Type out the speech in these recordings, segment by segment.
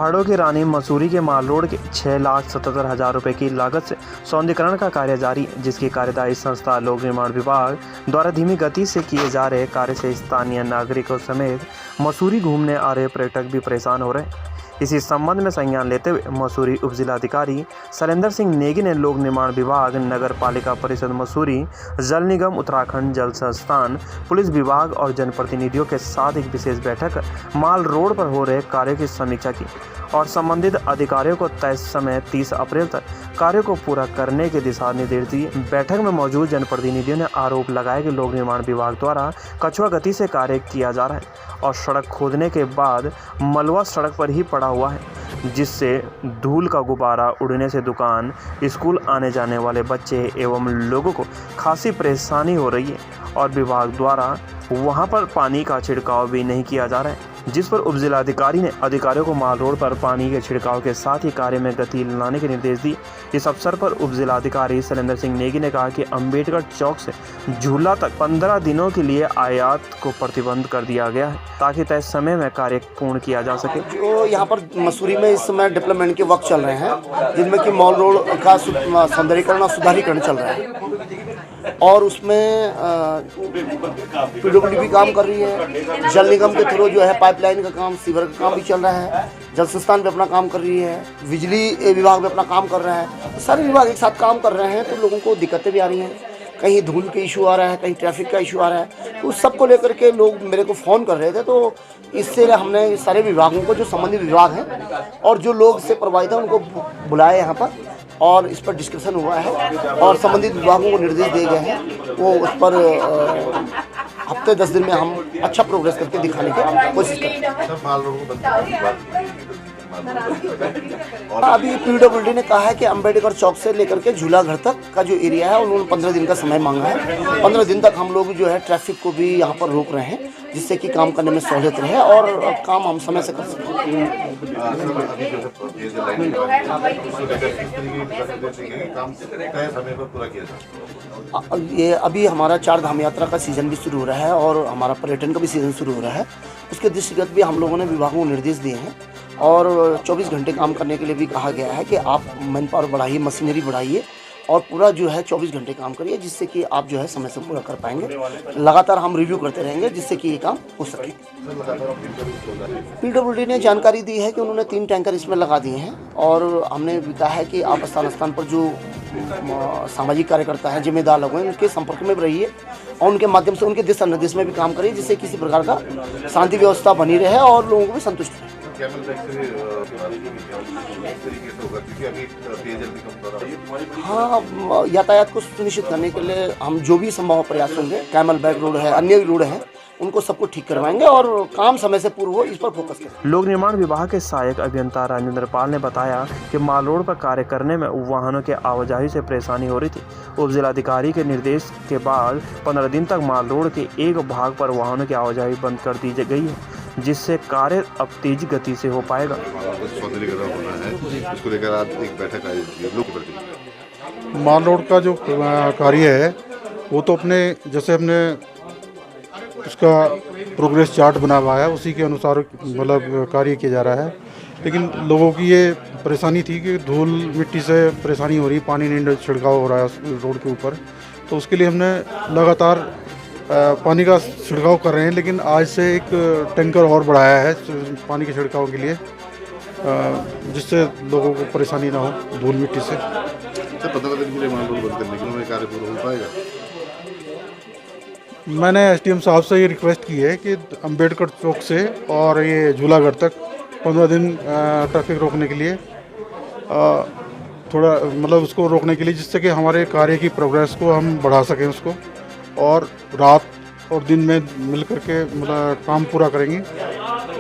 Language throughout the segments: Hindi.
पहाड़ों की रानी मसूरी के माल रोड के 6,77,000 रुपये की लागत से सौंदर्यीकरण का कार्य जारी, जिसकी कार्यदायी संस्था लोक निर्माण विभाग द्वारा धीमी गति से किए जा रहे कार्य से स्थानीय नागरिकों समेत मसूरी घूमने आ रहे पर्यटक भी परेशान हो रहे हैं। इसी संबंध में संज्ञान लेते हुए मसूरी उपजिलाधिकारी शैलेंद्र सिंह नेगी ने लोक निर्माण विभाग, नगर पालिका परिषद मसूरी, जल निगम उत्तराखंड जल संस्थान, पुलिस विभाग और जनप्रतिनिधियों के साथ एक विशेष बैठक माल रोड पर हो रहे कार्यों की समीक्षा की और संबंधित अधिकारियों को तय समय 30 अप्रैल तक कार्यों को पूरा करने के दिशा निर्देश दिए। बैठक में मौजूद जनप्रतिनिधियों ने आरोप लगाया कि लोक निर्माण विभाग द्वारा कछुआ गति से कार्य किया जा रहा है और सड़क खोदने के बाद मलबा सड़क पर ही पड़ा हुआ है, जिससे धूल का गुब्बारा उड़ने से दुकान, स्कूल आने जाने वाले बच्चे एवं लोगों को खासी परेशानी हो रही है और विभाग द्वारा वहां पर पानी का छिड़काव भी नहीं किया जा रहा है, जिस पर उपजिलाधिकारी ने अधिकारियों को माल रोड पर पानी के छिड़काव के साथ ही कार्य में गति लाने के निर्देश दिए। इस अवसर पर उपजिलाधिकारी शैलेंद्र सिंह नेगी ने कहा कि अंबेडकर चौक से झूला तक 15 दिनों के लिए आयात को प्रतिबंध कर दिया गया है ताकि तय समय में कार्य पूर्ण किया जा सके। जो यहाँ पर मसूरी में इस समय डेवलपमेंट के वर्क चल रहे हैं, जिनमें कि मॉल रोड का सौंदर्यीकरण और सुधारीकरण चल रहा है और उसमें पीडब्ल्यूडी काम कर रही है, जल निगम के थ्रू जो है पाइपलाइन का काम, सीवर का काम भी चल रहा है, जल संस्थान भी अपना काम कर रही है, बिजली विभाग भी अपना काम कर रहा है। सारे विभाग एक साथ काम कर रहे हैं तो लोगों को दिक्कतें भी आ रही हैं, कहीं धूल का इशू आ रहा है, कहीं ट्रैफिक का इशू आ रहा है। तो उस सब को लेकर के लोग मेरे को फ़ोन कर रहे थे, तो इससे हमने सारे विभागों को, जो संबंधित विभाग हैं और जो लोग से प्रभावित हैं, उनको बुलाया यहाँ पर और इस पर डिस्कशन हुआ है और संबंधित विभागों को निर्देश दिए गए हैं। वो उस पर हफ्ते 10 दिन में हम अच्छा प्रोग्रेस करके दिखाने की कोशिश करेंगे। अभी पीडब्ल्यूडी ने कहा है कि अंबेडकर चौक से लेकर के झूला घर तक का जो एरिया है, उन्होंने 15 दिन का समय मांगा है। 15 दिन तक हम लोग जो है ट्रैफिक को भी यहाँ पर रोक रहे हैं, जिससे कि काम करने में सहूलियत रहे और काम हम समय से कर सकें। ये अभी हमारा 4 धाम यात्रा का सीज़न भी शुरू हो रहा है और हमारा पर्यटन का भी सीज़न शुरू हो रहा है। उसके दृष्टिगत भी हम लोगों ने विभागों को निर्देश दिए हैं और 24 घंटे काम करने के लिए भी कहा गया है कि आप मैन पावर बढ़ाइए, मशीनरी बढ़ाइए और पूरा जो है 24 घंटे काम करिए, जिससे कि आप जो है समय से पूरा कर पाएंगे। लगातार हम रिव्यू करते रहेंगे जिससे कि ये काम हो सके। पीडब्ल्यूडी ने जानकारी दी है कि उन्होंने 3 टैंकर इसमें लगा दिए हैं और हमने भी कहा है कि आप स्थान पर जो सामाजिक कार्यकर्ता हैं, जिम्मेदार लोग हैं, उनके संपर्क में रहिए और उनके माध्यम से उनके दिशा निर्देश में भी काम करिए, जिससे किसी प्रकार का शांति व्यवस्था बनी रहे और लोगों को भी संतुष्ट रहे। हाँ, यातायात को सुनिश्चित करने के लिए हम जो भी संभव प्रयास होंगे, कैमल बैग रोड है, अन्य रोड है, उनको सबको ठीक करवाएंगे और काम समय से पूर्ण हो, इस पर फोकस करें। लोक निर्माण विभाग के सहायक अभियंता राजेंद्र पाल ने बताया कि माल रोड पर कार्य करने में वाहनों के आवाजाही से परेशानी हो रही थी। उपजिलाधिकारी के निर्देश के बाद 15 दिन तक माल रोड के एक भाग पर वाहनों की आवाजाही बंद कर दी गई है, जिससे कार्य अब तेज गति से हो पाएगा। इसको लेकर आज एक बैठक आई। माल रोड का जो कार्य है वो तो अपने जैसे हमने उसका प्रोग्रेस चार्ट बना हुआ है, उसी के अनुसार मतलब कार्य किया जा रहा है। लेकिन लोगों की ये परेशानी थी कि धूल मिट्टी से परेशानी हो रही, पानी नहीं छिड़काव हो रहा है रोड के ऊपर, तो उसके लिए हमने लगातार पानी का छिड़काव कर रहे हैं। लेकिन आज से एक टैंकर और बढ़ाया है पानी के छिड़काव के लिए, जिससे लोगों को परेशानी ना हो धूल मिट्टी से। 15 दिन के लिए माल रोड बंद करने के लिए कार्य पूरा हो पाएगा? मैंने एसडीएम साहब से ये रिक्वेस्ट की है कि अंबेडकर चौक से और ये झूलाघर तक 15 दिन ट्रैफिक रोकने के लिए थोड़ा मतलब उसको रोकने के लिए, जिससे कि हमारे कार्य की प्रोग्रेस को हम बढ़ा सकें उसको, और रात और दिन में मिल करके मतलब काम पूरा करेंगे।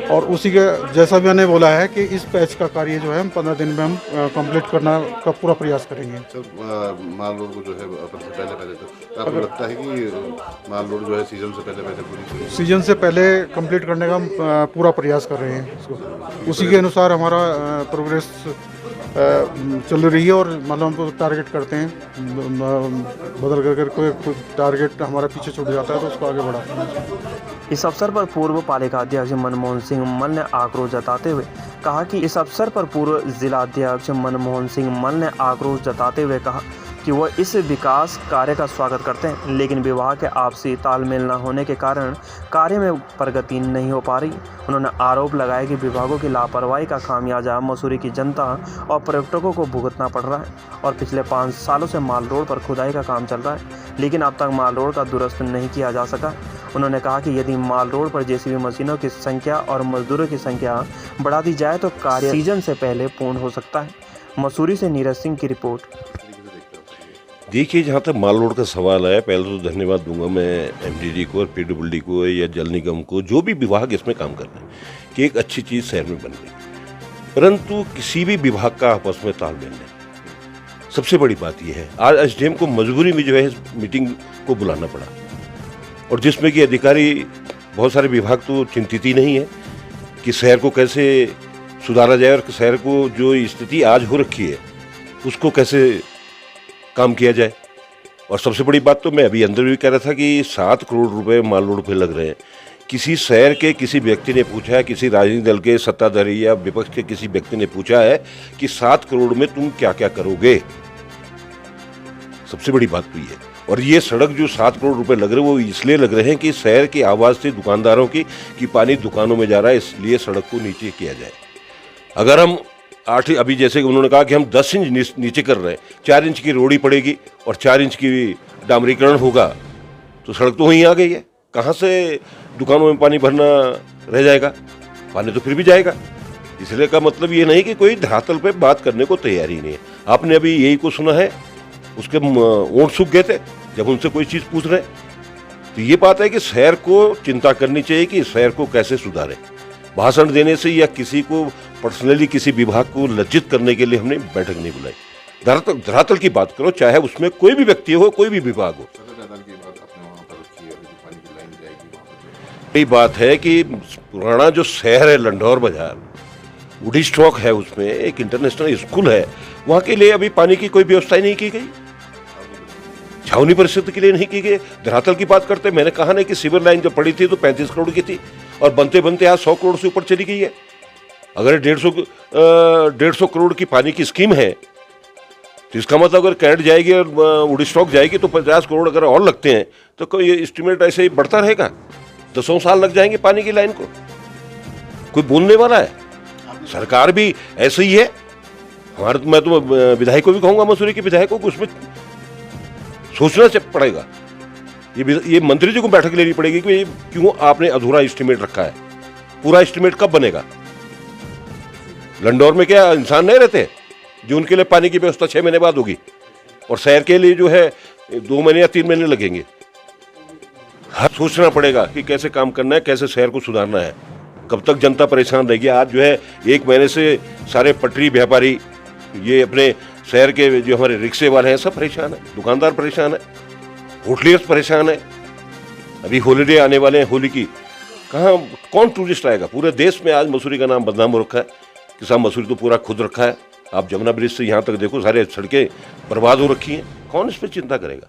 और उसी के जैसा भी मैंने बोला है कि इस पैच का कार्य जो है हम 15 दिन में हम कंप्लीट करना का पूरा प्रयास करेंगे। माल रोड को जो है अपन से पहले तो आपको लगता है कि माल रोड जो है सीजन से पहले सीजन से पहले कंप्लीट करने का हम पूरा प्रयास कर रहे हैं इसको। उसी के अनुसार हमारा प्रोग्रेस चल रही है और मतलब हम टारगेट करते हैं, बदल कर कोई टारगेट हमारा पीछे छूट जाता है तो उसको आगे बढ़ाते हैं। इस अवसर पर पूर्व पालिका अध्यक्ष मनमोहन सिंह मल ने आक्रोश जताते हुए कहा कि वह इस विकास कार्य का स्वागत करते हैं, लेकिन विभाग के आपसी तालमेल न होने के कारण कार्य में प्रगति नहीं हो पा रही। उन्होंने आरोप लगाया कि विभागों की लापरवाही का खामियाजा मसूरी की जनता और पर्यटकों को भुगतना पड़ रहा है और पिछले 5 सालों से माल रोड पर खुदाई का काम चल रहा है, लेकिन अब तक माल रोड का दुरुस्त नहीं किया जा सका। उन्होंने कहा कि यदि माल रोड पर जेसीबी मशीनों की संख्या और मजदूरों की संख्या बढ़ा दी जाए तो कार्य सीजन से पहले पूर्ण हो सकता है। मसूरी से नीरज सिंह की रिपोर्ट। देखिए, जहाँ तक माल रोड का सवाल है, पहले तो धन्यवाद दूंगा मैं एमडीडी को और पीडब्ल्यूडी को या जल निगम को, जो भी विभाग इसमें काम कर रहे हैं कि एक अच्छी चीज़ शहर में बन गई, परंतु किसी भी विभाग का आपस में तालमेल नहीं। सबसे बड़ी बात यह है, आज एसडीएम को मजबूरी में जो है इस मीटिंग को बुलाना पड़ा, और जिसमें कि अधिकारी बहुत सारे विभाग तो चिंतित ही नहीं है कि शहर को कैसे सुधारा जाए और शहर को जो स्थिति आज हो रखी है उसको कैसे काम किया जाए। और सबसे बड़ी बात तो मैं अभी अंदर भी कह रहा था कि 7 करोड़ रुपए माल रोड पे लग रहे हैं। किसी शहर के किसी व्यक्ति ने पूछा है, किसी राजनीतिक दल के सत्ताधारी या विपक्ष के किसी व्यक्ति ने पूछा है कि 7 करोड़ में तुम क्या क्या करोगे। सबसे बड़ी बात तो ये है। और ये सड़क जो 7 करोड़ रुपए लग रहे हैं वो इसलिए लग रहे हैं कि शहर की आवाज़ से दुकानदारों की कि पानी दुकानों में जा रहा है, इसलिए सड़क को नीचे किया जाए। अगर हम 8, अभी जैसे कि उन्होंने कहा कि हम 10 इंच नीचे कर रहे हैं, 4 इंच की रोड़ी पड़ेगी और 4 इंच की डामरीकरण होगा तो सड़क तो वहीं आ गई है। कहाँ से दुकानों में पानी भरना रह जाएगा? पानी तो फिर भी जाएगा। इसलिए का मतलब ये नहीं कि कोई धरातल पे बात करने को तैयार ही नहीं है। आपने अभी यही को सुना है, उसके ओंठ सूख गए थे जब उनसे कोई चीज़ पूछ रहे। तो ये बात है कि शहर को चिंता करनी चाहिए कि शहर को कैसे सुधारें। भाषण देने से या किसी को पर्सनली किसी विभाग को लज्जित करने के लिए हमने बैठक नहीं बुलाई। धरातल की बात करो, चाहे उसमें कोई भी व्यक्ति हो, कोई भी विभाग हो। यही बात है कि पुराना जो शहर है लंढौर बाजार, वुडी स्टॉक है, उसमें एक इंटरनेशनल स्कूल है, वहाँ के लिए अभी पानी की कोई व्यवस्था ही नहीं की गई। छावनी परिषद के लिए नहीं की गई। धरातल की बात करते, मैंने कहा नहीं कि सीवर लाइन जब पड़ी थी तो 35 करोड़ की थी और बनते बनते आज 100 करोड़ से ऊपर चली गई है। अगर 150 करोड़ की पानी की स्कीम है तो इसका मतलब अगर कैट जाएगी और वुडी स्टॉक जाएगी तो 50 करोड़ अगर और लगते हैं तो कोई एस्टिमेट ऐसे ही बढ़ता रहेगा। 10 साल लग जाएंगे पानी की लाइन को। कोई बोलने वाला है? सरकार भी ऐसे ही है। मैं तो विधायक को भी कहूंगा, मसूरी के विधायकों को उसमें सोचना पड़ेगा। ये मंत्री जी को बैठक लेनी पड़ेगी कि क्यों आपने अधूरा एस्टिमेट रखा है। पूरा एस्टिमेट कब बनेगा? लंढौर में क्या इंसान नहीं रहते जो उनके लिए पानी की व्यवस्था 6 महीने बाद होगी और शहर के लिए जो है 2 महीने या 3 महीने लगेंगे। हर सोचना पड़ेगा कि कैसे काम करना है, कैसे शहर को सुधारना है। कब तक जनता परेशान रहेगी? आज जो है 1 महीने से सारे पटरी व्यापारी, ये अपने शहर के जो हमारे रिक्शे वाले हैं सब परेशान है, दुकानदार परेशान है, होटलियर्स परेशान है। अभी हॉलीडे आने वाले हैं, होली की, कहाँ कौन टूरिस्ट आएगा? पूरे देश में आज मसूरी का नाम बदनाम हो रखा है। किसान मसूरी तो पूरा खुद रखा है। आप जमुना ब्रिज से यहाँ तक देखो, सारे सड़कें बर्बाद हो रखी हैं। कौन इस पर चिंता करेगा?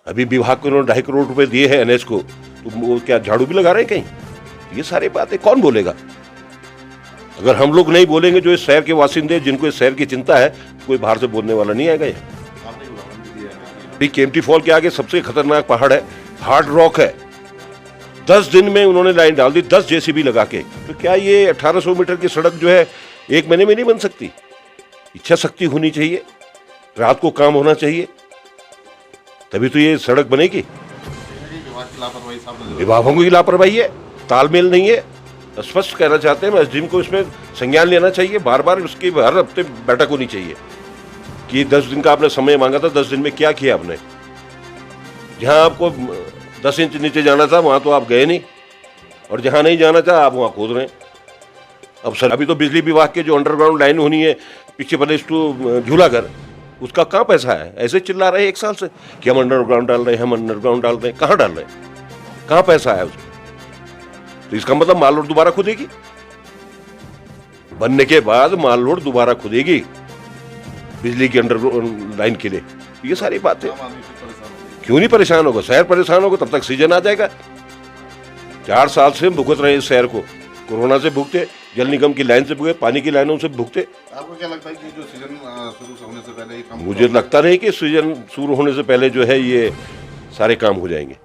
अभी विभाग को उन्होंने 2.5 करोड़ रुपए दिए हैं एनएच को, तो वो क्या झाड़ू भी लगा रहे हैं कहीं? ये सारी बातें कौन बोलेगा? अगर हम लोग नहीं बोलेंगे, जो इस शहर के वासिंदे जिनको इस शहर की चिंता है, कोई बाहर से बोलने वाला नहीं आएगा। केम्प्टी फॉल के आगे सबसे खतरनाक पहाड़ है, हार्ड रॉक है। 10 दिन में उन्होंने लाइन डाल दी, 10 जेसीबी लगा के। तो क्या ये 1800 मीटर की सड़क जो है 1 महीने में नहीं बन सकती? इच्छा शक्ति होनी चाहिए, रात को काम होना चाहिए, तभी तो ये सड़क बनेगी। विभागों की लापरवाही है, तालमेल नहीं है। स्पष्ट कहना चाहते हैं, एसडीएम को इसमें संज्ञान लेना चाहिए। बार बार उसकी हर हफ्ते बैठक होनी चाहिए कि 10 दिन का आपने समय मांगा था, 10 दिन में क्या किया आपने। जहां आपको 10 इंच नीचे जाना था वहां तो आप गए नहीं, और जहां नहीं जाना था आप वहां खोद रहे हैं। अब सर, अभी तो बिजली विभाग के जो अंडरग्राउंड लाइन होनी है पीछे प्रदेश टू झूलाघर, उसका कहाँ पैसा है? ऐसे चिल्ला रहे हैं 1 साल से कि हम अंडरग्राउंड डाल रहे हैं, हम अंडरग्राउंड डाल रहे हैं। कहाँ डाल रहे हैं? कहाँ पैसा है उसमें? तो इसका मतलब माल रोड दोबारा खुदेगी। बनने के बाद माल रोड दोबारा खुदेगी बिजली की अंडरग्राउंड लाइन के लिए। ये सारी बातें क्यों नहीं परेशान होगा? शहर परेशान होगा, तब तक सीजन आ जाएगा। 4 साल से हम भुगत रहे हैं इस शहर को, कोरोना से भुगते, जल निगम की लाइन से भुगते, पानी की लाइनों से भुगते। आपको क्या लगता है कि जो सीजन शुरू होने से पहले ये काम मुझे लगता नहीं कि सीजन शुरू होने से पहले जो है ये सारे काम हो जाएंगे।